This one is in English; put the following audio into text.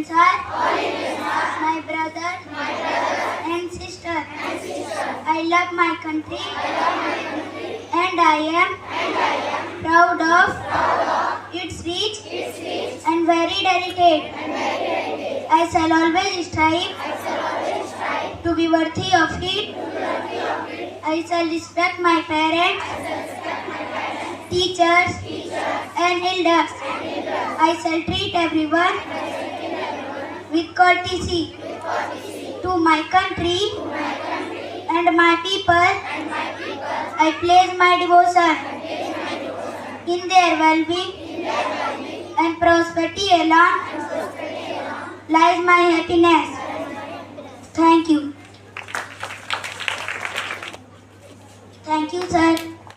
Indians are my brothers and sisters. I love my country and I am proud of its rich and very delicate. I shall always strive to be worthy of it. I shall respect my parents, teachers, and elders. I shall treat everyone with courtesy. To my country and my people, I place my devotion. In their well-being and prosperity alone lies my happiness. Thank you. Thank you, sir.